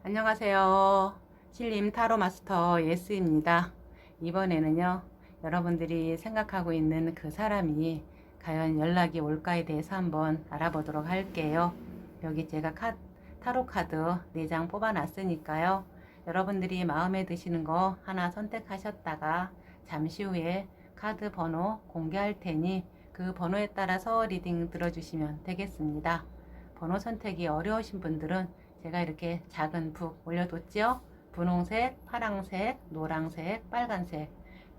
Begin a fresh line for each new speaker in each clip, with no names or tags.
안녕하세요. 신림 타로 마스터 예스입니다. 이번에는요, 여러분들이 생각하고 있는 그 사람이 과연 연락이 올까에 대해서 한번 알아보도록 할게요. 여기 제가 타로 카드 4장 뽑아 놨으니까요. 여러분들이 마음에 드시는 거 하나 선택하셨다가 잠시 후에 카드 번호 공개할 테니 그 번호에 따라서 리딩 들어주시면 되겠습니다. 번호 선택이 어려우신 분들은 제가 이렇게 작은 북 올려뒀죠. 분홍색, 파랑색, 노랑색, 빨간색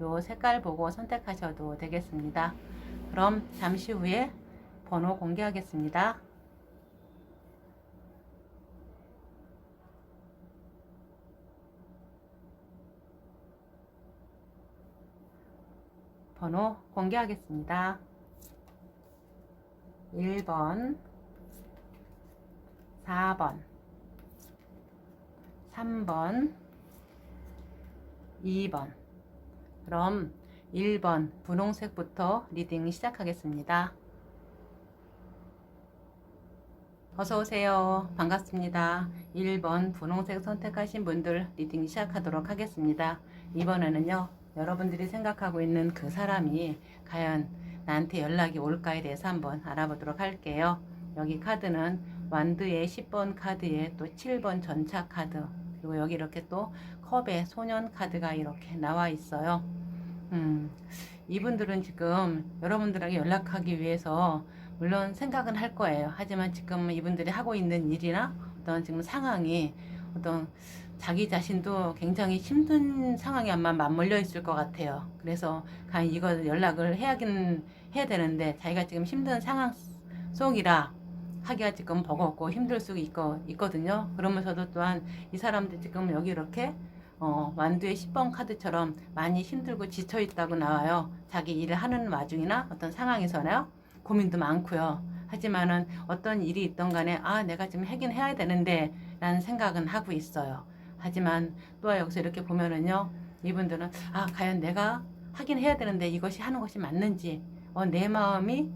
요 색깔 보고 선택하셔도 되겠습니다. 그럼 잠시 후에 번호 공개하겠습니다. 번호 공개하겠습니다. 1번, 4번, 3번, 2번. 그럼 1번 분홍색부터 리딩 시작하겠습니다. 어서오세요. 반갑습니다. 1번 분홍색 선택하신 분들 리딩 시작하도록 하겠습니다. 이번에는요, 여러분들이 생각하고 있는 그 사람이 과연 나한테 연락이 올까에 대해서 한번 알아보도록 할게요. 여기 카드는 완드의 10번 카드에 또 7번 전차 카드, 그리고 여기 이렇게 또 컵의 소년 카드가 이렇게 나와 있어요. 이분들은 지금 여러분들에게 연락하기 위해서 물론 생각은 할 거예요. 하지만 지금 이분들이 하고 있는 일이나 어떤 지금 상황이 어떤 자기 자신도 굉장히 힘든 상황에 아마 맞물려 있을 것 같아요. 그래서 과연 이거 연락을 해야 되는데 자기가 지금 힘든 상황 속이라 하기가 지금 버겁고 힘들 수 있거든요. 그러면서도 또한 이 사람들 지금 여기 이렇게 완두의 10번 카드처럼 많이 힘들고 지쳐 있다고 나와요. 자기 일을 하는 와중이나 어떤 상황에서나요. 고민도 많고요. 하지만은 어떤 일이 있던 간에 내가 지금 하긴 해야 되는데 라는 생각은 하고 있어요. 하지만 또 여기서 이렇게 보면은요, 이분들은 과연 내가 하긴 해야 되는데 이것이 하는 것이 맞는지, 내 마음이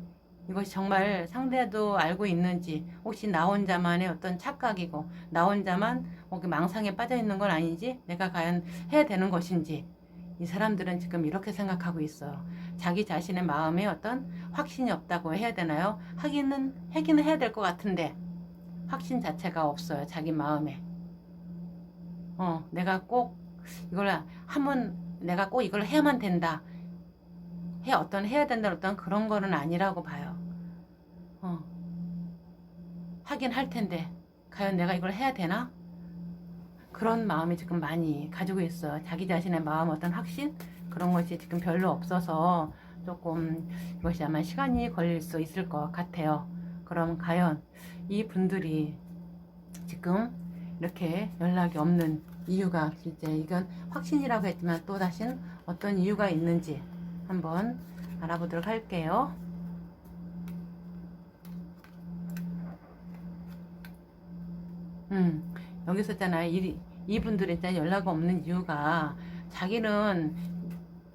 이것이 정말 상대도 알고 있는지, 혹시 나 혼자만의 어떤 착각이고 나 혼자만 망상에 빠져 있는 건 아닌지, 내가 과연 해야 되는 것인지, 이 사람들은 지금 이렇게 생각하고 있어요. 자기 자신의 마음에 어떤 확신이 없다고 해야 되나요? 하기는 해야 될 것 같은데 확신 자체가 없어요. 자기 마음에. 내가 꼭 이걸 하면 내가 꼭 이걸 해야만 된다. 해야 된다 어떤 그런 거는 아니라고 봐요. 하긴 할 텐데 과연 내가 이걸 해야 되나? 그런 마음이 지금 많이 가지고 있어요. 자기 자신의 마음 어떤 확신? 그런 것이 지금 별로 없어서 조금 이것이 아마 시간이 걸릴 수 있을 것 같아요. 그럼 과연 이 분들이 지금 이렇게 연락이 없는 이유가 실제 이건 확신이라고 했지만 또 다시 어떤 이유가 있는지 한번 알아보도록 할게요. 여기 있었잖아요. 이분들이 일단 연락 없는 이유가 자기는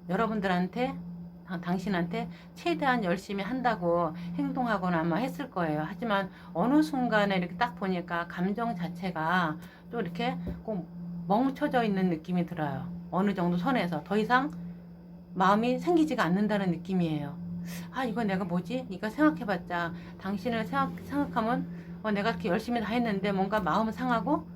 여러분들한테 당신한테 최대한 열심히 한다고 행동하거나 아마 했을 거예요. 하지만 어느 순간에 이렇게 딱 보니까 감정 자체가 또 이렇게 꼭 멈춰져 있는 느낌이 들어요. 어느 정도 선에서 더 이상 마음이 생기지가 않는다는 느낌이에요. 이거 내가 뭐지? 이거 생각해봤자 당신을 생각하면 내가 이렇게 열심히 다 했는데 뭔가 마음은 상하고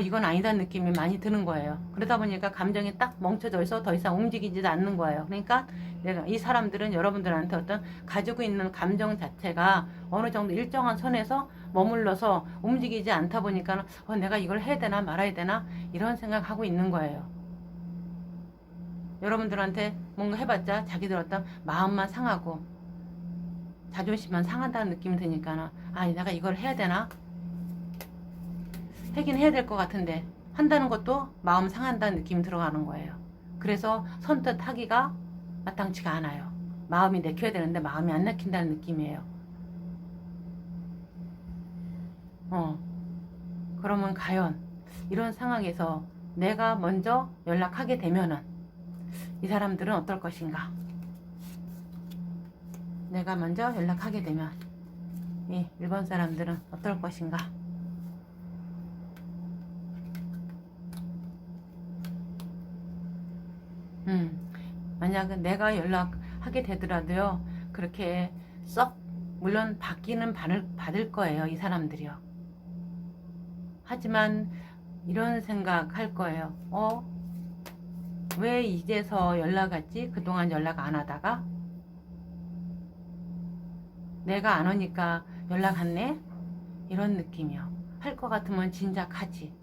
이건 아니다는 느낌이 많이 드는 거예요. 그러다 보니까 감정이 딱 멈춰져 있어 더 이상 움직이지도 않는 거예요. 그러니까 이 사람들은 여러분들한테 어떤 가지고 있는 감정 자체가 어느 정도 일정한 선에서 머물러서 움직이지 않다 보니까 내가 이걸 해야 되나 말아야 되나 이런 생각하고 있는 거예요. 여러분들한테 뭔가 해봤자 자기들 어떤 마음만 상하고 자존심만 상한다는 느낌이 드니까 내가 이걸 해야 되나? 하긴 해야 될 것 같은데 한다는 것도 마음 상한다는 느낌이 들어가는 거예요. 그래서 선뜻 하기가 마땅치가 않아요. 마음이 내켜야 되는데 마음이 안 내킨다는 느낌이에요. 그러면 과연 이런 상황에서 내가 먼저 연락하게 되면은 이 사람들은 어떨 것인가? 내가 먼저 연락하게 되면 이 일본 사람들은 어떨 것인가? 만약에 내가 연락하게 되더라도요, 그렇게 썩, 물론 받기는 받을 거예요, 이 사람들이요. 하지만 이런 생각 할 거예요. 왜 이제서 연락 왔지? 그동안 연락 안 하다가? 내가 안 오니까 연락 왔네? 이런 느낌이요. 할 것 같으면 진작 하지.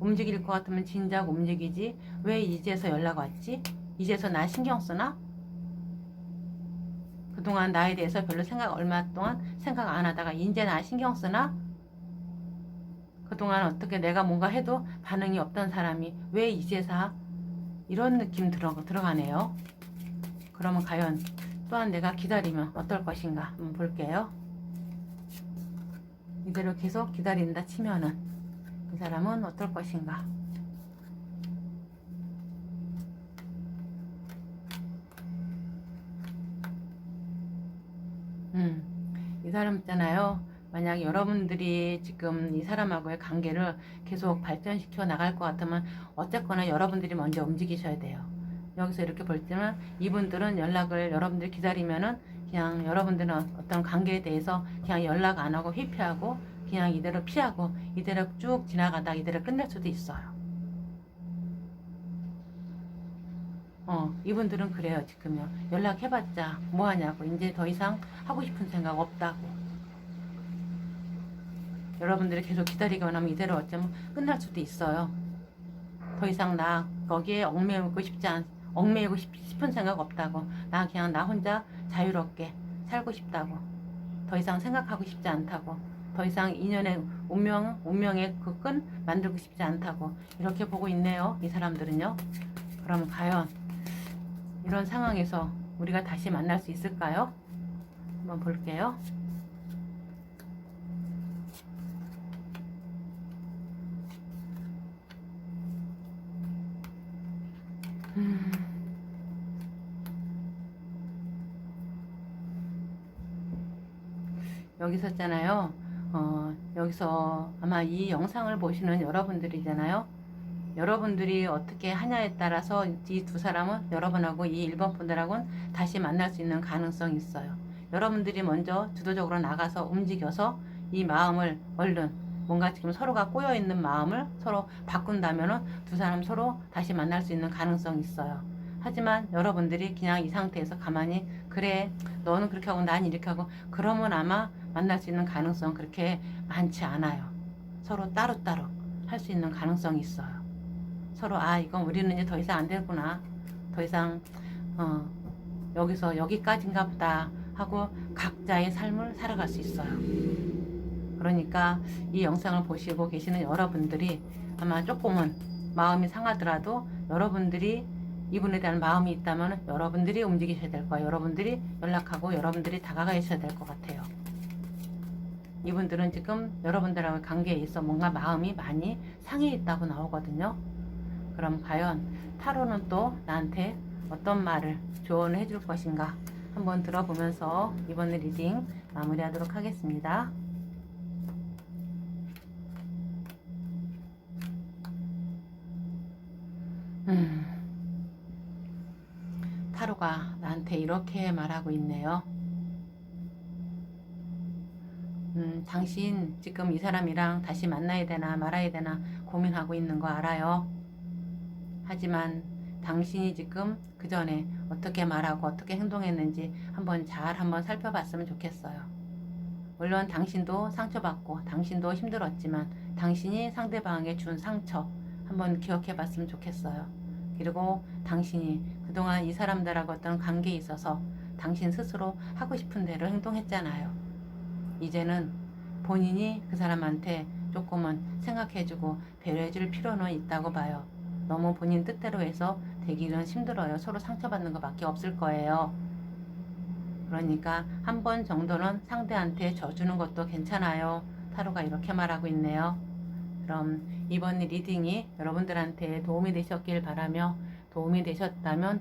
움직일 것 같으면 진작 움직이지. 왜 이제서 연락 왔지? 이제서 나 신경 쓰나? 그동안 나에 대해서 별로 얼마 동안 생각 안 하다가 이제 나 신경 쓰나? 그동안 어떻게 내가 뭔가 해도 반응이 없던 사람이 왜 이제서? 이런 느낌 들어가네요. 그러면 과연 또한 내가 기다리면 어떨 것인가 한번 볼게요. 이대로 계속 기다린다 치면은 이 사람은 어떨 것인가. 이 사람 있잖아요. 만약 여러분들이 지금 이 사람하고의 관계를 계속 발전시켜 나갈 것 같으면 어쨌거나 여러분들이 먼저 움직이셔야 돼요. 여기서 이렇게 볼 때는 이분들은 연락을 여러분들이 기다리면은 그냥 여러분들은 어떤 관계에 대해서 그냥 연락 안 하고 회피하고 그냥 이대로 피하고 이대로 쭉 지나가다 이대로 끝낼 수도 있어요. 이분들은 그래요. 지금요. 연락해봤자 뭐하냐고, 이제 더 이상 하고 싶은 생각 없다고. 여러분들이 계속 기다리거나 하면 이대로 어쩌면 끝날 수도 있어요. 더 이상 나 거기에 얽매이고 싶은 생각 없다고. 나 그냥 나 혼자 자유롭게 살고 싶다고. 더 이상 생각하고 싶지 않다고. 더 이상 인연의 운명의 그 끈 만들고 싶지 않다고. 이렇게 보고 있네요. 이 사람들은요. 그럼 과연 이런 상황에서 우리가 다시 만날 수 있을까요? 한번 볼게요. 여기서 있잖아요. 여기서 아마 이 영상을 보시는 여러분들이잖아요. 여러분들이 어떻게 하냐에 따라서 이 두 사람은 여러분하고 이 1번 분들하고는 다시 만날 수 있는 가능성이 있어요. 여러분들이 먼저 주도적으로 나가서 움직여서 이 마음을 얼른 뭔가 지금 서로가 꼬여있는 마음을 서로 바꾼다면은 두 사람 서로 다시 만날 수 있는 가능성이 있어요. 하지만 여러분들이 그냥 이 상태에서 가만히 그래 너는 그렇게 하고 난 이렇게 하고 그러면 아마 만날 수 있는 가능성은 그렇게 많지 않아요. 서로 따로따로 할 수 있는 가능성이 있어요. 서로 이건 우리는 이제 더 이상 안 되구나. 더 이상 여기서 여기까지인가 보다 하고 각자의 삶을 살아갈 수 있어요. 그러니까 이 영상을 보시고 계시는 여러분들이 아마 조금은 마음이 상하더라도 여러분들이 이분에 대한 마음이 있다면 여러분들이 움직이셔야 될 거예요. 여러분들이 연락하고 여러분들이 다가가셔야 될 것 같아요. 이분들은 지금 여러분들하고 관계에 있어 뭔가 마음이 많이 상해 있다고 나오거든요. 그럼 과연 타로는 또 나한테 어떤 말을 조언을 해줄 것인가 한번 들어보면서 이번 리딩 마무리하도록 하겠습니다. 타로가 나한테 이렇게 말하고 있네요. 당신 지금 이 사람이랑 다시 만나야 되나 말아야 되나 고민하고 있는 거 알아요. 하지만 당신이 지금 그 전에 어떻게 말하고 어떻게 행동했는지 한번 살펴봤으면 좋겠어요. 물론 당신도 상처받고 당신도 힘들었지만 당신이 상대방에게 준 상처 한번 기억해 봤으면 좋겠어요. 그리고 당신이 그동안 이 사람들하고 어떤 관계에 있어서 당신 스스로 하고 싶은 대로 행동했잖아요. 이제는 본인이 그 사람한테 조금은 생각해주고 배려해줄 필요는 있다고 봐요. 너무 본인 뜻대로 해서 되기는 힘들어요. 서로 상처받는 것밖에 없을 거예요. 그러니까 한 번 정도는 상대한테 져주는 것도 괜찮아요. 타로가 이렇게 말하고 있네요. 그럼 이번 리딩이 여러분들한테 도움이 되셨길 바라며 도움이 되셨다면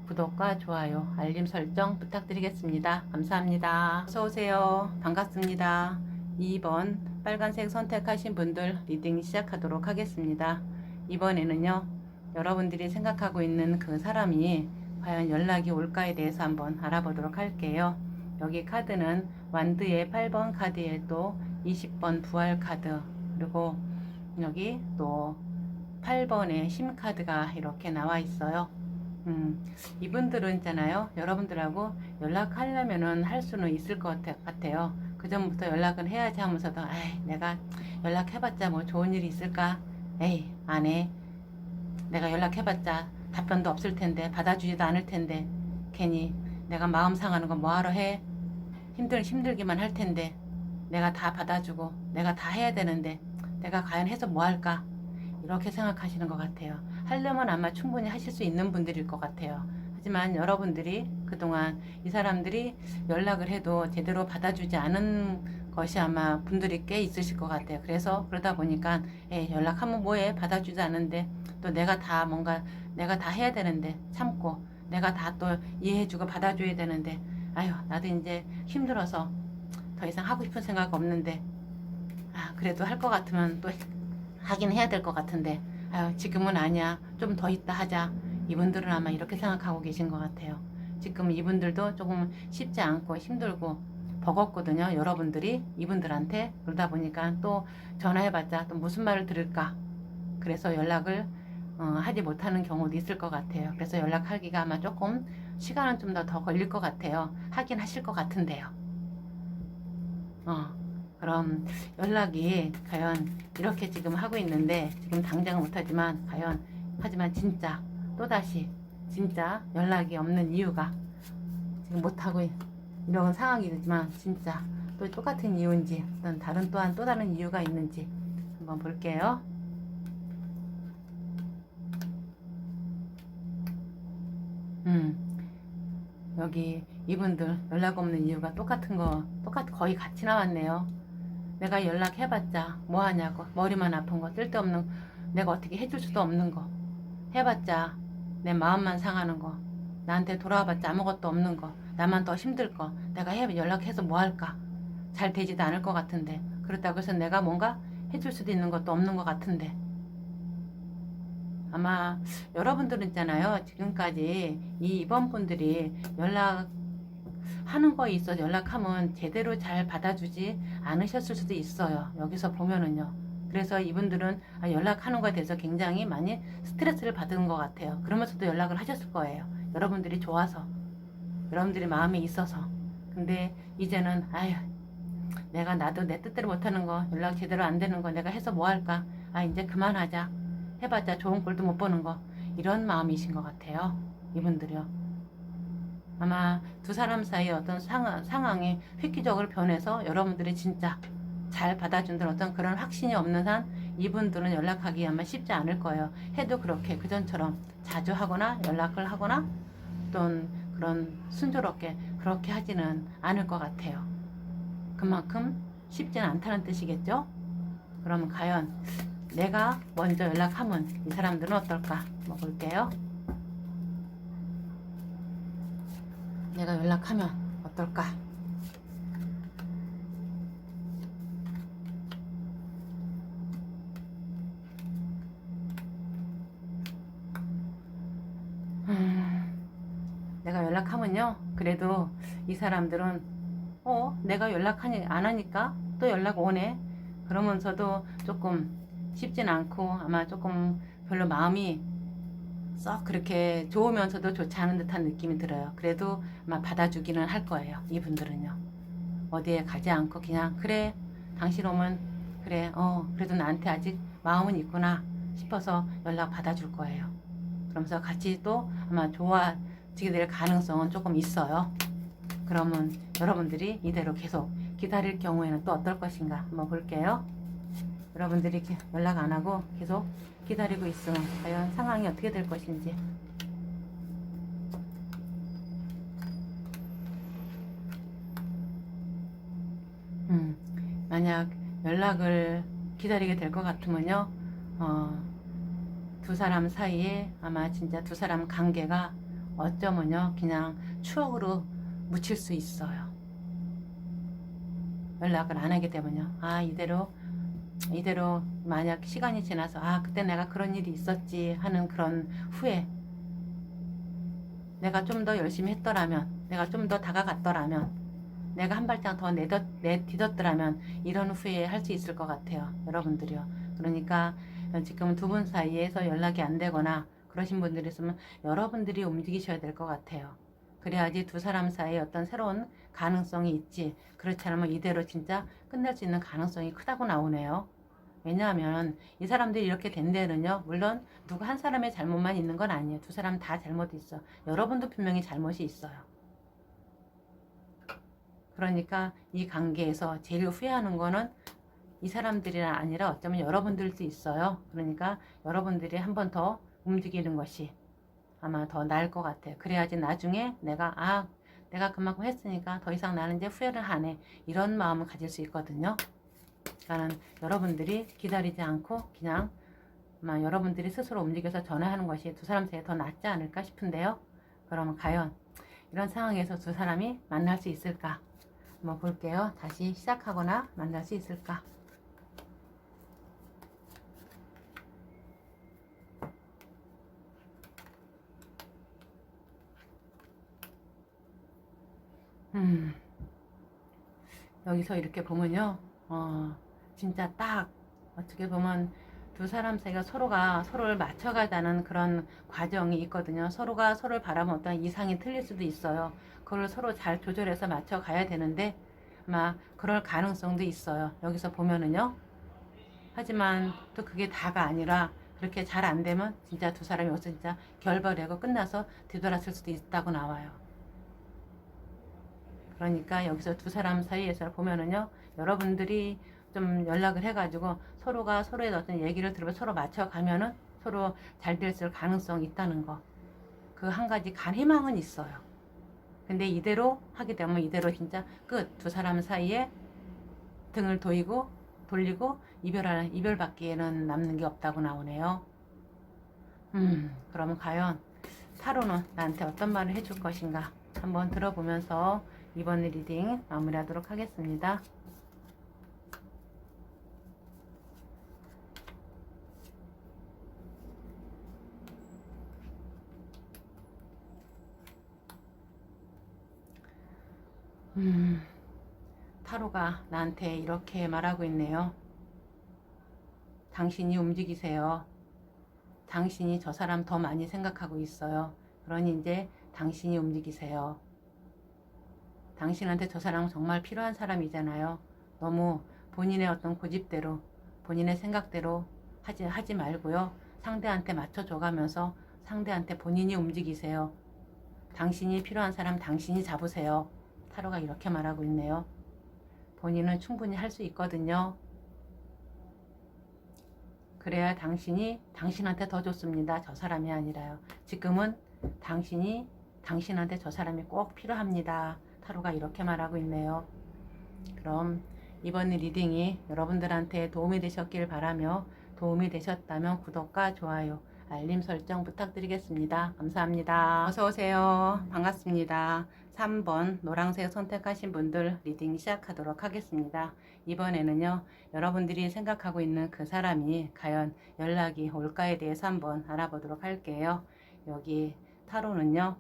구독과 좋아요, 알림 설정 부탁드리겠습니다. 감사합니다. 어서오세요. 반갑습니다. 2번 빨간색 선택하신 분들 리딩 시작하도록 하겠습니다. 이번에는요 여러분들이 생각하고 있는 그 사람이 과연 연락이 올까에 대해서 한번 알아보도록 할게요. 여기 카드는 완드의 8번 카드에 또 20번 부활 카드, 그리고 여기 또 8번의 심 카드가 이렇게 나와 있어요. 이분들은 있잖아요. 여러분들하고 연락하려면은 할 수는 있을 것 같아요. 그 전부터 연락은 해야지 하면서도, 에이, 내가 연락해봤자 뭐 좋은 일이 있을까? 에이, 안 해. 내가 연락해봤자 답변도 없을 텐데, 받아주지도 않을 텐데, 괜히 내가 마음 상하는 거 뭐하러 해? 힘들기만 할 텐데, 내가 다 받아주고, 내가 다 해야 되는데, 내가 과연 해서 뭐 할까? 이렇게 생각하시는 것 같아요. 하려면 아마 충분히 하실 수 있는 분들일 것 같아요. 하지만 여러분들이 그동안 이 사람들이 연락을 해도 제대로 받아주지 않은 것이 아마 분들이 꽤 있으실 것 같아요. 그래서 그러다 보니까 연락하면 뭐해? 받아주지 않는데 또 내가 다 뭔가 내가 다 해야 되는데 참고 내가 다 또 이해해주고 받아줘야 되는데 아유 나도 이제 힘들어서 더 이상 하고 싶은 생각 없는데 그래도 할 것 같으면 또 하긴 해야 될 것 같은데 아유 지금은 아니야 좀 더 있다 하자. 이분들은 아마 이렇게 생각하고 계신 것 같아요. 지금 이분들도 조금 쉽지 않고 힘들고 버겁거든요. 여러분들이 이분들한테. 그러다 보니까 또 전화해봤자 또 무슨 말을 들을까, 그래서 연락을 하지 못하는 경우도 있을 것 같아요. 그래서 연락하기가 아마 조금 시간은 좀 더 걸릴 것 같아요. 하긴 하실 것 같은데요. 그럼 연락이 과연 이렇게 지금 하고 있는데 지금 당장은 못하지만 과연 하지만 진짜 또다시 진짜 연락이 없는 이유가 지금 못하고 이런 상황이지만 진짜 또 똑같은 이유인지 어떤 다른 또한 또 다른 이유가 있는지 한번 볼게요. 여기 이분들 연락 없는 이유가 거의 같이 나왔네요. 내가 연락해봤자 뭐하냐고, 머리만 아픈 거, 쓸데없는, 내가 어떻게 해줄 수도 없는 거, 해봤자 내 마음만 상하는 거, 나한테 돌아와봤자 아무것도 없는 거, 나만 더 힘들 거, 내가 연락해서 뭐할까, 잘 되지도 않을 것 같은데, 그렇다고 해서 내가 뭔가 해줄 수도 있는 것도 없는 것 같은데, 아마 여러분들은 있잖아요. 지금까지 이번 분들이 연락하는 거에 있어 연락하면 제대로 잘 받아주지 않으셨을 수도 있어요. 여기서 보면은요. 그래서 이분들은 연락하는 거에 대해서 굉장히 많이 스트레스를 받은 것 같아요. 그러면서도 연락을 하셨을 거예요. 여러분들이 좋아서, 여러분들이 마음에 있어서. 근데 이제는 나도 내 뜻대로 못하는 거, 연락 제대로 안 되는 거 내가 해서 뭐 할까, 이제 그만하자, 해봤자 좋은 꼴도 못 보는 거, 이런 마음이신 것 같아요. 이분들이요. 아마 두 사람 사이의 어떤 상황이 획기적으로 변해서 여러분들이 진짜 잘 받아준다는 어떤 그런 확신이 없는 한 이분들은 연락하기 아마 쉽지 않을 거예요. 해도 그렇게 그전처럼 자주 하거나 연락을 하거나 또는 그런 순조롭게 그렇게 하지는 않을 것 같아요. 그만큼 쉽지는 않다는 뜻이겠죠? 그러면 과연 내가 먼저 연락하면 이 사람들은 어떨까? 한번 볼게요. 내가 연락하면 어떨까? 내가 연락하면요, 그래도 이 사람들은 내가 안 하니까 또 연락 오네, 그러면서도 조금 쉽진 않고 아마 조금 별로 마음이 썩 그렇게 좋으면서도 좋지 않은 듯한 느낌이 들어요. 그래도 아마 받아주기는 할 거예요. 이분들은요. 어디에 가지 않고 그냥 그래, 당신 오면 그래, 그래도 나한테 아직 마음은 있구나 싶어서 연락 받아줄 거예요. 그러면서 같이 또 아마 좋아지게 될 가능성은 조금 있어요. 그러면 여러분들이 이대로 계속 기다릴 경우에는 또 어떨 것인가 한번 볼게요. 여러분들이 연락 안 하고 계속 기다리고 있으면 과연 상황이 어떻게 될 것인지. 만약 연락을 기다리게 될 것 같으면요, 두 사람 사이에 아마 진짜 두 사람 관계가 어쩌면요 그냥 추억으로 묻힐 수 있어요. 연락을 안 하게 되면요, 이대로 이대로 만약 시간이 지나서 아 그때 내가 그런 일이 있었지 하는 그런 후회, 내가 좀 더 열심히 했더라면, 내가 좀 더 다가갔더라면, 내가 한 발짝 더 내딛었더라면 이런 후회 할 수 있을 것 같아요. 여러분들이요. 그러니까 지금 두 분 사이에서 연락이 안 되거나 그러신 분들이 있으면 여러분들이 움직이셔야 될 것 같아요. 그래야지 두 사람 사이에 어떤 새로운 가능성이 있지. 그렇지 않으면 이대로 진짜 끝낼 수 있는 가능성이 크다고 나오네요. 왜냐하면 이 사람들이 이렇게 된 데는요, 물론 누구 한 사람의 잘못만 있는 건 아니에요. 두 사람 다 잘못이 있어. 여러분도 분명히 잘못이 있어요. 그러니까 이 관계에서 제일 후회하는 거는 이 사람들이 아니라 어쩌면 여러분들도 있어요. 그러니까 여러분들이 한 번 더 움직이는 것이 아마 더 나을 것 같아요. 그래야지 나중에 내가 그만큼 했으니까 더 이상 나는 이제 후회를 안 해. 이런 마음을 가질 수 있거든요. 그러니까 여러분들이 기다리지 않고 그냥 아마 여러분들이 스스로 움직여서 전화하는 것이 두 사람 사이에 더 낫지 않을까 싶은데요. 그러면 과연 이런 상황에서 두 사람이 만날 수 있을까? 한번 볼게요. 다시 시작하거나 만날 수 있을까? 여기서 이렇게 보면요. 진짜 딱 어떻게 보면 두 사람 사이가 서로가 서로를 맞춰가자는 그런 과정이 있거든요. 서로가 서로를 바라보면 어떤 이상이 틀릴 수도 있어요. 그걸 서로 잘 조절해서 맞춰가야 되는데 아마 그럴 가능성도 있어요. 여기서 보면은요. 하지만 또 그게 다가 아니라 그렇게 잘 안 되면 진짜 두 사람이 여기서 진짜 결별하고 끝나서 뒤돌아설 수도 있다고 나와요. 그러니까 여기서 두 사람 사이에서 보면은요, 여러분들이 좀 연락을 해가지고 서로가 서로의 어떤 얘기를 들으면 서로 맞춰가면은 서로 잘 됐을 가능성이 있다는 거. 그 한 가지 희망은 있어요. 근데 이대로 하게 되면 이대로 진짜 끝. 두 사람 사이에 등을 돌리고 이별받기에는 남는 게 없다고 나오네요. 그러면 과연 타로는 나한테 어떤 말을 해줄 것인가 한번 들어보면서 이번 리딩 마무리하도록 하겠습니다. 타로가 나한테 이렇게 말하고 있네요. 당신이 움직이세요. 당신이 저 사람 더 많이 생각하고 있어요. 그러니 이제 당신이 움직이세요. 당신한테 저 사람은 정말 필요한 사람이잖아요. 너무 본인의 어떤 고집대로, 본인의 생각대로 하지 말고요. 상대한테 맞춰줘가면서 상대한테 본인이 움직이세요. 당신이 필요한 사람 당신이 잡으세요. 타로가 이렇게 말하고 있네요. 본인은 충분히 할 수 있거든요. 그래야 당신한테 더 좋습니다. 저 사람이 아니라요. 지금은 당신한테 저 사람이 꼭 필요합니다. 타로가 이렇게 말하고 있네요. 그럼 이번 리딩이 여러분들한테 도움이 되셨길 바라며 도움이 되셨다면 구독과 좋아요, 알림 설정 부탁드리겠습니다. 감사합니다. 어서오세요. 반갑습니다. 3번 노란색 선택하신 분들 리딩 시작하도록 하겠습니다. 이번에는요, 여러분들이 생각하고 있는 그 사람이 과연 연락이 올까에 대해서 한번 알아보도록 할게요. 여기 타로는요,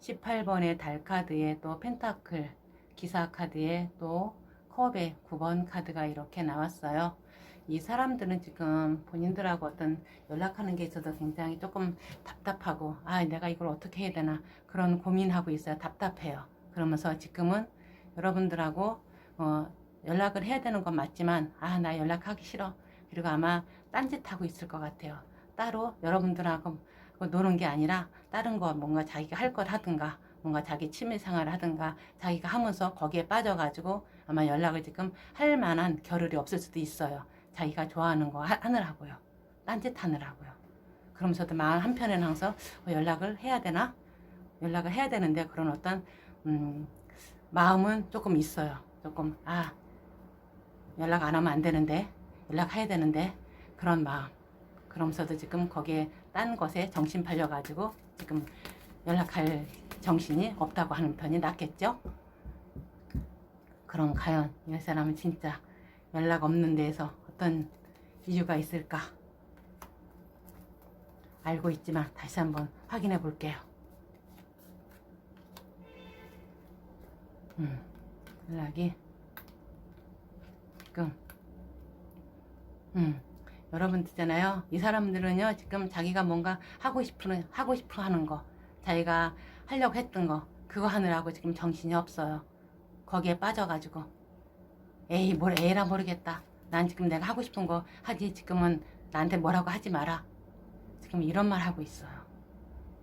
18번의 달 카드에 또 펜타클 기사 카드에 또 컵의 9번 카드가 이렇게 나왔어요. 이 사람들은 지금 본인들하고 어떤 연락하는 게 있어도 굉장히 조금 답답하고 내가 이걸 어떻게 해야 되나 그런 고민하고 있어요. 답답해요. 그러면서 지금은 여러분들하고 연락을 해야 되는 건 맞지만 나 연락하기 싫어. 그리고 아마 딴짓하고 있을 것 같아요. 따로 여러분들하고 노는 게 아니라 다른 거 뭔가 자기가 할 걸 하든가 뭔가 자기 취미생활을 하든가 자기가 하면서 거기에 빠져가지고 아마 연락을 지금 할 만한 겨를이 없을 수도 있어요. 자기가 좋아하는 거 하느라고요. 딴짓하느라고요. 그러면서도 마음 한편에는 항상 연락을 해야 되나? 연락을 해야 되는데 그런 어떤 마음은 조금 있어요. 조금 연락 안 하면 안 되는데 연락해야 되는데 그런 마음. 그러면서도 지금 거기에 딴 것에 정신 팔려가지고 지금 연락할 정신이 없다고 하는 편이 낫겠죠? 그럼 과연 이 사람은 진짜 연락 없는 데에서 어떤 이유가 있을까? 알고 있지만 다시 한번 확인해 볼게요. 연락이 지금 여러분 있잖아요. 이 사람들은요 지금 자기가 뭔가 하고 싶어 하는 거, 자기가 하려고 했던 거 그거 하느라고 지금 정신이 없어요. 거기에 빠져가지고 에이 뭘 에라 모르겠다. 난 지금 내가 하고 싶은 거 하지. 지금은 나한테 뭐라고 하지 마라. 지금 이런 말 하고 있어요.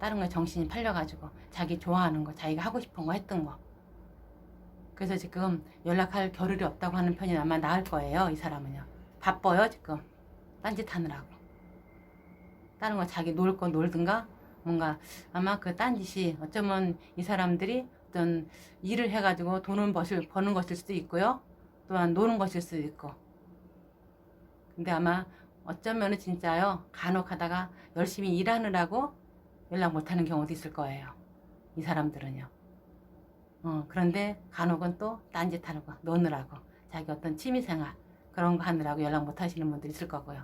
다른 거에 정신이 팔려가지고 자기 좋아하는 거, 자기가 하고 싶은 거 했던 거. 그래서 지금 연락할 겨를이 없다고 하는 편이 아마 나을 거예요. 이 사람은요. 바빠요 지금. 딴짓 하느라고. 다른 거 자기 놀 거 놀든가 뭔가 아마 그 딴짓이 어쩌면 이 사람들이 어떤 일을 해가지고 돈을 버는 것일 수도 있고요. 또한 노는 것일 수도 있고. 근데 아마 어쩌면은 진짜요. 간혹 하다가 열심히 일하느라고 연락 못하는 경우도 있을 거예요. 이 사람들은요. 그런데 간혹은 또 딴짓하려고 노느라고 자기 어떤 취미생활 그런 거 하느라고 연락 못하시는 분들이 있을 거고요.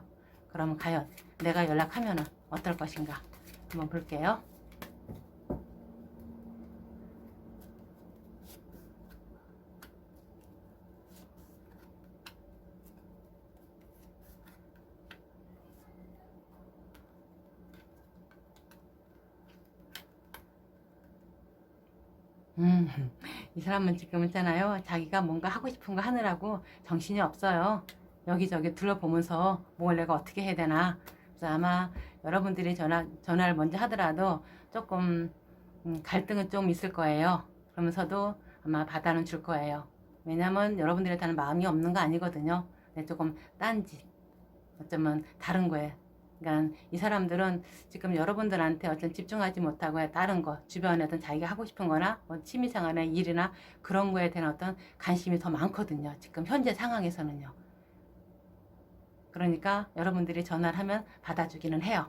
그러면 과연 내가 연락하면 어떨 것인가 한번 볼게요. 이 사람은 지금 있잖아요. 자기가 뭔가 하고 싶은 거 하느라고 정신이 없어요. 여기저기 둘러보면서 뭘 내가 어떻게 해야 되나. 그래서 아마 여러분들이 전화를 먼저 하더라도 조금 갈등은 좀 있을 거예요. 그러면서도 아마 받아는 줄 거예요. 왜냐면 여러분들에 대한 마음이 없는 거 아니거든요. 근데 조금 딴짓, 어쩌면 다른 거에. 그러니까 이 사람들은 지금 여러분들한테 어떤 집중하지 못하고 다른 거, 주변에 어떤 자기가 하고 싶은 거나 뭐 취미생활이나 일이나 그런 거에 대한 어떤 관심이 더 많거든요. 지금 현재 상황에서는요. 그러니까 여러분들이 전화를 하면 받아주기는 해요.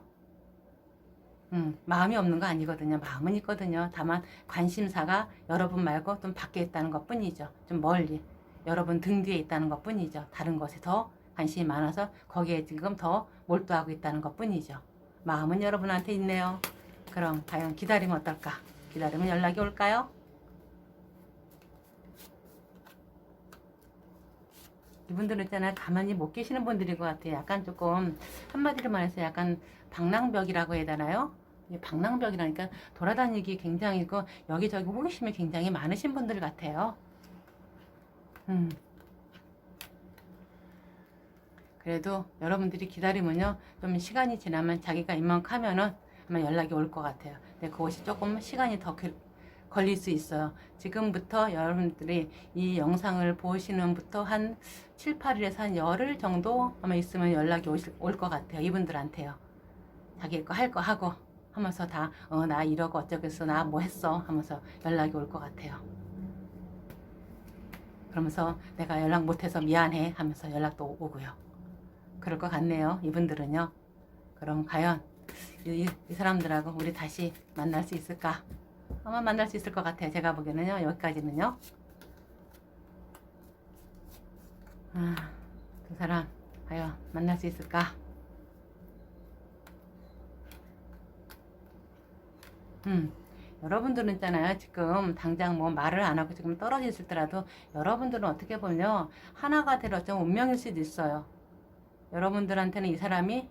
마음이 없는 거 아니거든요. 마음은 있거든요. 다만 관심사가 여러분 말고 좀 밖에 있다는 것 뿐이죠. 좀 멀리 여러분 등 뒤에 있다는 것 뿐이죠. 다른 것에 더 관심이 많아서 거기에 지금 더 몰두하고 있다는 것 뿐이죠. 마음은 여러분한테 있네요. 그럼 과연 기다리면 어떨까? 기다리면 연락이 올까요? 이분들은 있잖아요. 가만히 못 계시는 분들인 것 같아요. 약간 조금 한마디로 말해서 약간 방랑벽이라고 해야 되나요? 방랑벽이라니까 돌아다니기 굉장히 여기저기 호기심이 굉장히 많으신 분들 같아요. 그래도 여러분들이 기다리면요. 좀 시간이 지나면 자기가 이만큼 하면은 아마 연락이 올 것 같아요. 근데 그것이 조금 시간이 더 걸릴 수 있어요. 지금부터 여러분들이 이 영상을 보시는부터 한 7, 8일에서 한 열흘 정도 아마 있으면 연락이 올 것 같아요. 이분들한테요. 자기 거 할 거 하고 하면서 다 나 이러고 어쩌겠어 나 뭐 했어 하면서 연락이 올 것 같아요. 그러면서 내가 연락 못해서 미안해 하면서 연락도 오고요. 그럴 것 같네요. 이분들은요. 그럼 과연 이 사람들하고 우리 다시 만날 수 있을까? 아마 만날 수 있을 것 같아요. 제가 보기에는요. 여기까지는요. 두 사람 과연 만날 수 있을까? 여러분들은 있잖아요. 지금 당장 뭐 말을 안 하고 지금 떨어져 있을더라도 여러분들은 어떻게 보면 하나가 될 어떤 운명일 수도 있어요. 여러분들한테는 이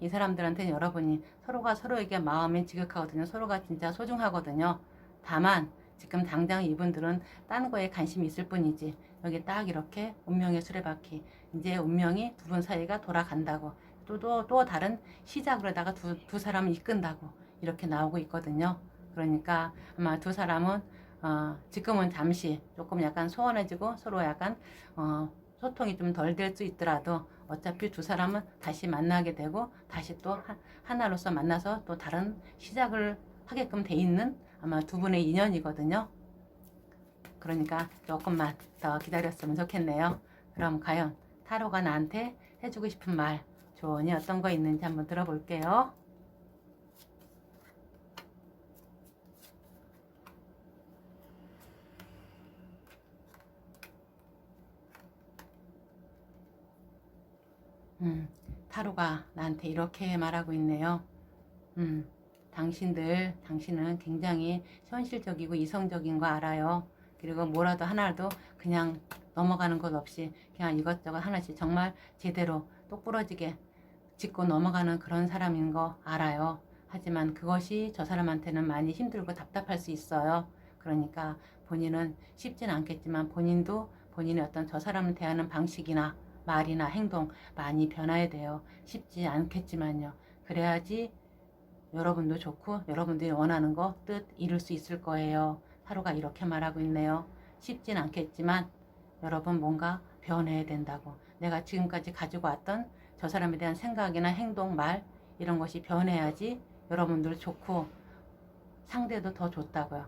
사람들한테는 여러분이 서로가 서로에게 마음이 지극하거든요. 서로가 진짜 소중하거든요. 다만 지금 당장 이분들은 딴 거에 관심이 있을 뿐이지 여기 딱 이렇게 운명의 수레바퀴 이제 운명이 두 분 사이가 돌아간다고 또 다른 시작으로다가 두 사람을 이끈다고 이렇게 나오고 있거든요. 그러니까 아마 두 사람은 지금은 잠시 조금 약간 소원해지고 서로 약간 소통이 좀 덜 될 수 있더라도 어차피 두 사람은 다시 만나게 되고 다시 또 하나로서 만나서 또 다른 시작을 하게끔 돼 있는 아마 두 분의 인연이거든요. 그러니까 조금만 더 기다렸으면 좋겠네요. 그럼 과연 타로가 나한테 해주고 싶은 말 조언이 어떤 거 있는지 한번 들어볼게요. 타로가 나한테 이렇게 말하고 있네요. 당신은 굉장히 현실적이고 이성적인 거 알아요. 그리고 뭐라도 하나라도 그냥 넘어가는 것 없이 그냥 이것저것 하나씩 정말 제대로 똑부러지게 짚고 넘어가는 그런 사람인 거 알아요. 하지만 그것이 저 사람한테는 많이 힘들고 답답할 수 있어요. 그러니까 본인은 쉽진 않겠지만 본인도 본인의 어떤 저 사람을 대하는 방식이나 말이나 행동 많이 변화야 돼요. 쉽지 않겠지만요. 그래야지 여러분도 좋고 여러분들이 원하는 거 뜻 이룰 수 있을 거예요. 타로가 이렇게 말하고 있네요. 쉽진 않겠지만 여러분 뭔가 변해야 된다고. 내가 지금까지 가지고 왔던 저 사람에 대한 생각이나 행동, 말 이런 것이 변해야지 여러분들 좋고 상대도 더 좋다고요.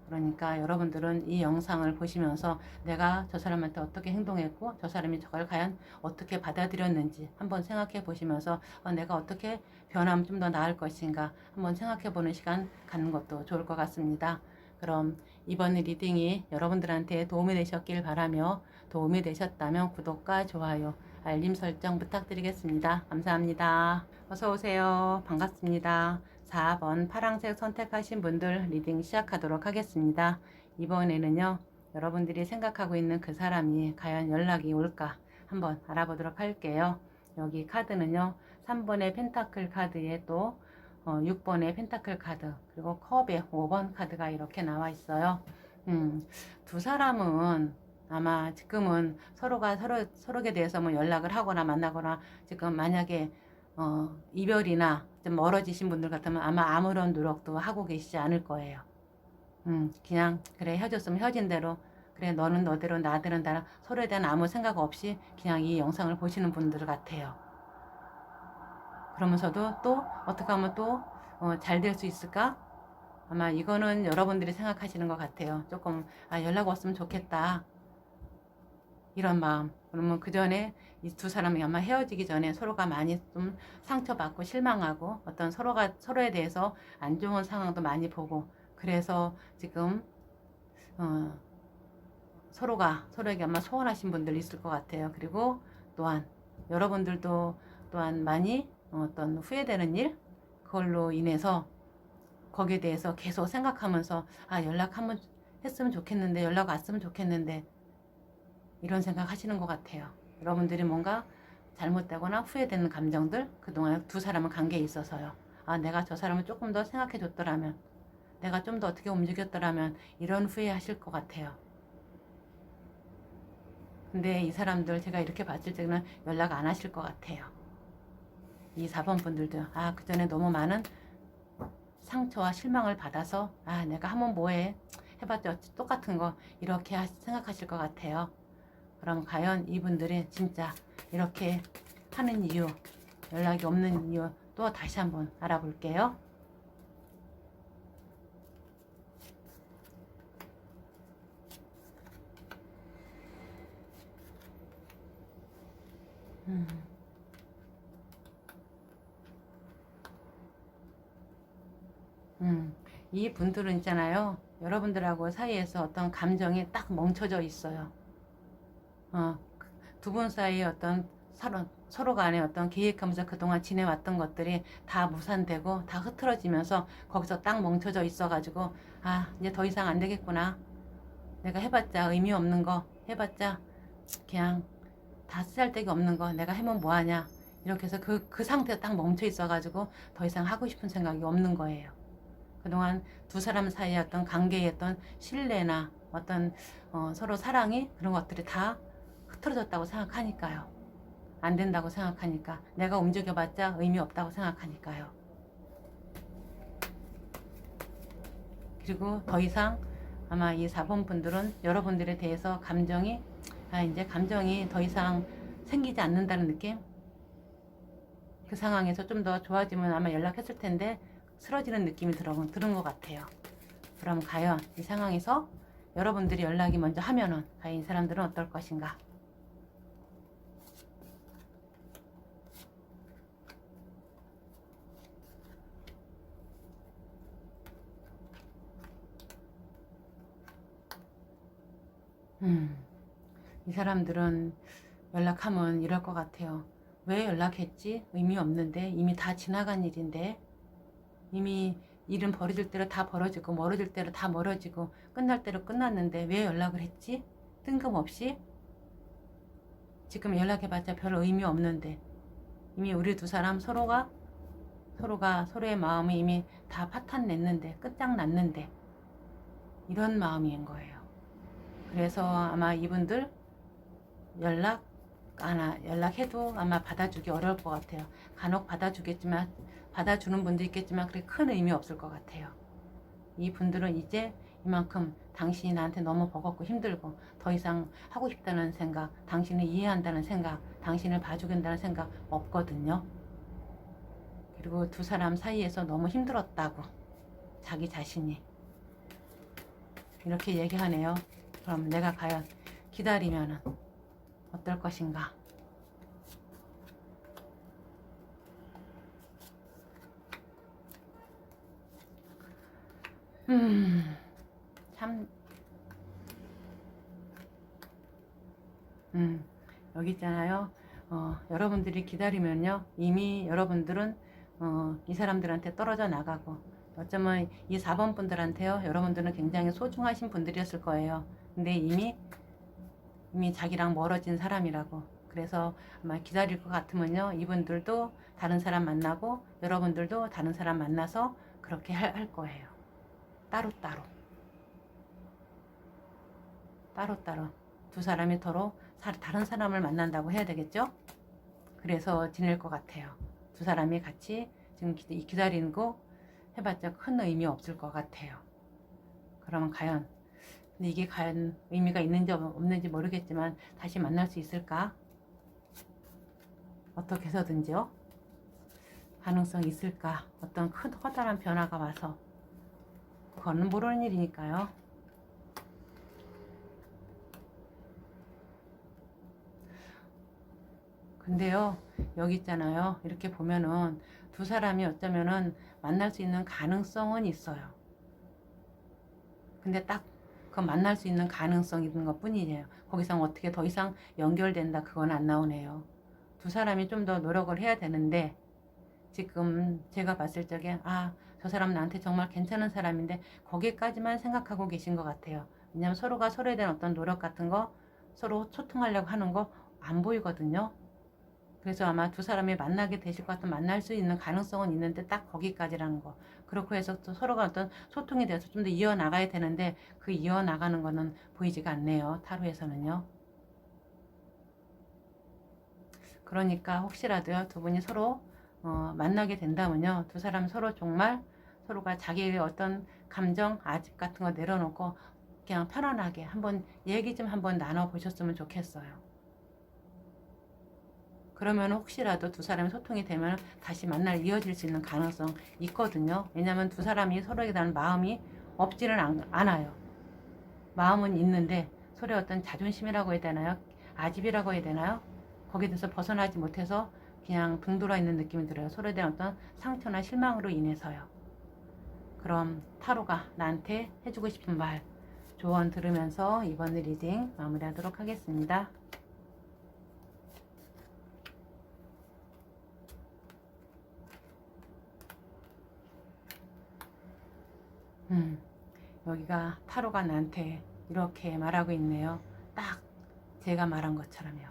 그러니까 여러분들은 이 영상을 보시면서 내가 저 사람한테 어떻게 행동했고 저 사람이 저걸 과연 어떻게 받아들였는지 한번 생각해 보시면서 내가 어떻게 변하면 좀 더 나을 것인가 한번 생각해 보는 시간 갖는 것도 좋을 것 같습니다. 그럼 이번 리딩이 여러분들한테 도움이 되셨길 바라며 도움이 되셨다면 구독과 좋아요, 알림 설정 부탁드리겠습니다. 감사합니다. 어서 오세요. 반갑습니다. 4번 파란색 선택하신 분들 리딩 시작하도록 하겠습니다. 이번에는요, 여러분들이 생각하고 있는 그 사람이 과연 연락이 올까 한번 알아보도록 할게요. 여기 카드는요, 3번의 펜타클 카드에 또 6번의 펜타클 카드, 그리고 컵의 5번 카드가 이렇게 나와 있어요. 두 사람은 아마 지금은 서로가 서로에 대해서 뭐 연락을 하거나 만나거나 지금 만약에 이별이나 좀 멀어지신 분들 같으면 아마 아무런 노력도 하고 계시지 않을 거예요. 그냥 그래 헤어졌으면 헤어진 대로 그래 너는 너대로 나들은 나라 서로에 대한 아무 생각 없이 그냥 이 영상을 보시는 분들 같아요. 그러면서도 또 어떻게 하면 또 잘 될 수 있을까? 아마 이거는 여러분들이 생각하시는 것 같아요. 조금 연락 왔으면 좋겠다. 이런 마음. 그러면 그 전에 이 두 사람이 아마 헤어지기 전에 서로가 많이 좀 상처받고 실망하고 어떤 서로에 대해서 안 좋은 상황도 많이 보고 그래서 지금 서로가 서로에게 아마 소원하신 분들 있을 것 같아요. 그리고 또한 여러분들도 또한 많이 어떤 후회되는 일 그걸로 인해서 거기에 대해서 계속 생각하면서 연락 한번 했으면 좋겠는데 연락 왔으면 좋겠는데 이런 생각 하시는 것 같아요. 여러분들이 뭔가 잘못되거나 후회되는 감정들 그동안 두 사람은 관계에 있어서요. 내가 저 사람을 조금 더 생각해 줬더라면 내가 좀 더 어떻게 움직였더라면 이런 후회 하실 것 같아요. 근데 이 사람들 제가 이렇게 봤을 때는 연락 안 하실 것 같아요. 이 4번 분들도 그 전에 너무 많은 상처와 실망을 받아서 내가 하면 뭐해 해봤자 똑같은 거 이렇게 생각하실 것 같아요. 그럼 과연 이분들이 진짜 이렇게 하는 이유, 연락이 없는 이유 또 다시 한번 알아볼게요. 이 분들은 있잖아요. 여러분들하고 사이에서 어떤 감정이 딱 멈춰져 있어요. 두 분 사이에 어떤 서로 간에 어떤 계획하면서 그동안 지내왔던 것들이 다 무산되고 다 흐트러지면서 거기서 딱 멈춰져 있어가지고 이제 더 이상 안 되겠구나. 내가 해봤자 의미 없는 거 해봤자 그냥 다 쓰잘데기 없는 거 내가 해면 뭐하냐 이렇게 해서 그 상태에 딱 멈춰 있어가지고 더 이상 하고 싶은 생각이 없는 거예요. 그동안 두 사람 사이에 어떤 관계에 어떤 신뢰나 어떤 서로 사랑이 그런 것들이 다 흐트러졌다고 생각하니까요. 안 된다고 생각하니까 내가 움직여봤자 의미 없다고 생각하니까요. 그리고 더 이상 아마 이 4번 분들은 여러분들에 대해서 감정이 이제 감정이 더 이상 생기지 않는다는 느낌? 그 상황에서 좀 더 좋아지면 아마 연락했을 텐데 쓰러지는 느낌이 들은 것 같아요. 그럼 과연 이 상황에서 여러분들이 연락이 먼저 하면은 과연 이 사람들은 어떨 것인가? 이 사람들은 연락하면 이럴 것 같아요. 왜 연락했지? 의미 없는데, 이미 다 지나간 일인데, 이미 일은 벌어질 대로 다 벌어지고 멀어질 대로 다 멀어지고 끝날 대로 끝났는데 왜 연락을 했지? 뜬금없이? 지금 연락해봤자 별 의미 없는데, 이미 우리 두 사람 서로가 서로의 마음이 이미 다 파탄 냈는데, 끝장났는데, 이런 마음인 거예요. 그래서 아마 이분들 연락해도 아마 받아주기 어려울 것 같아요. 간혹 받아주겠지만, 받아주는 분도 있겠지만 그렇게 큰 의미 없을 것 같아요. 이 분들은 이제 이만큼 당신이 나한테 너무 버겁고 힘들고 더 이상 하고 싶다는 생각, 당신을 이해한다는 생각, 당신을 봐주겠다는 생각 없거든요. 그리고 두 사람 사이에서 너무 힘들었다고, 자기 자신이 이렇게 얘기하네요. 그럼 내가 과연 기다리면은 어떨 것인가? 참, 여기 있잖아요. 여러분들이 기다리면요, 이미 여러분들은 이 사람들한테 떨어져 나가고, 어쩌면 이 4번 분들한테요, 여러분들은 굉장히 소중하신 분들이었을 거예요. 근데 이미 자기랑 멀어진 사람이라고. 그래서 아마 기다릴 것 같으면요, 이분들도 다른 사람 만나고 여러분들도 다른 사람 만나서 그렇게 할 거예요. 따로따로 두 사람이 서로 다른 사람을 만난다고 해야 되겠죠? 그래서 지낼 것 같아요. 두 사람이 같이 지금 기다리는 거 해봤자 큰 의미 없을 것 같아요. 그러면 과연, 근데 이게 과연 의미가 있는지 없는지 모르겠지만 다시 만날 수 있을까? 어떻게 해서든지요? 가능성이 있을까? 어떤 큰 커다란 변화가 와서, 그거는 모르는 일이니까요. 근데요, 여기 있잖아요. 이렇게 보면은 두 사람이 어쩌면은 만날 수 있는 가능성은 있어요. 근데 딱 그 만날 수 있는 가능성이 있는 것 뿐이에요. 거기서 어떻게 더 이상 연결된다, 그건 안 나오네요. 두 사람이 좀 더 노력을 해야 되는데, 지금 제가 봤을 적에 저 사람 나한테 정말 괜찮은 사람인데 거기까지만 생각하고 계신 것 같아요. 왜냐하면 서로가 서로에 대한 어떤 노력 같은 거, 서로 소통하려고 하는 거 안 보이거든요. 그래서 아마 두 사람이 만나게 되실 것 같은, 만날 수 있는 가능성은 있는데 딱 거기까지라는 거. 그렇고 해서 또 서로가 어떤 소통이 돼서 좀 더 이어나가야 되는데 그 이어나가는 거는 보이지가 않네요. 타로에서는요. 그러니까 혹시라도요, 두 분이 서로 만나게 된다면요, 두 사람 서로 정말 서로가 자기의 어떤 감정, 아집 같은 거 내려놓고 그냥 편안하게 한번 얘기 좀 한번 나눠보셨으면 좋겠어요. 그러면 혹시라도 두 사람이 소통이 되면 다시 만날 이어질 수 있는 가능성 있거든요. 왜냐하면 두 사람이 서로에 대한 마음이 없지는 않아요. 마음은 있는데 서로의 어떤 자존심이라고 해야 되나요? 아집이라고 해야 되나요? 거기에 대해서 벗어나지 못해서 그냥 등 돌아 있는 느낌이 들어요. 서로에 대한 어떤 상처나 실망으로 인해서요. 그럼 타로가 나한테 해주고 싶은 말, 조언 들으면서 이번 리딩 마무리하도록 하겠습니다. 여기가 타로가 나한테 이렇게 말하고 있네요. 딱 제가 말한 것처럼요.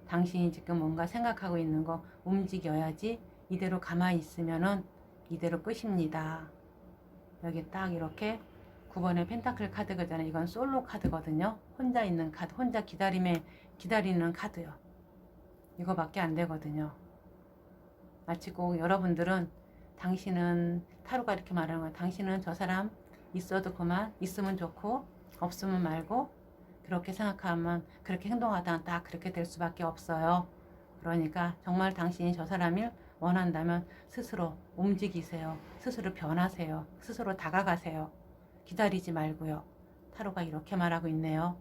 당신이 지금 뭔가 생각하고 있는 거 움직여야지, 이대로 가만히 있으면은 이대로 끝입니다. 여기 딱 이렇게 9번의 펜타클 카드거든요. 이건 솔로 카드거든요. 혼자 있는 카드, 혼자 기다리는 카드요. 이거밖에 안 되거든요. 마치 꼭 여러분들은, 당신은, 타로가 이렇게 말하는 거야. 당신은 저 사람 있어도 그만, 있으면 좋고 없으면 말고, 그렇게 생각하면, 그렇게 행동하다가 딱 그렇게 될 수밖에 없어요. 그러니까 정말 당신이 저 사람을 원한다면 스스로 움직이세요. 스스로 변하세요. 스스로 다가가세요. 기다리지 말고요. 타로가 이렇게 말하고 있네요.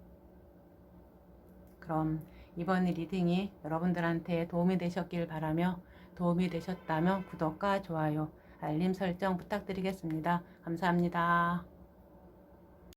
그럼 이번 리딩이 여러분들한테 도움이 되셨길 바라며, 도움이 되셨다면 구독과 좋아요, 알림 설정 부탁드리겠습니다. 감사합니다.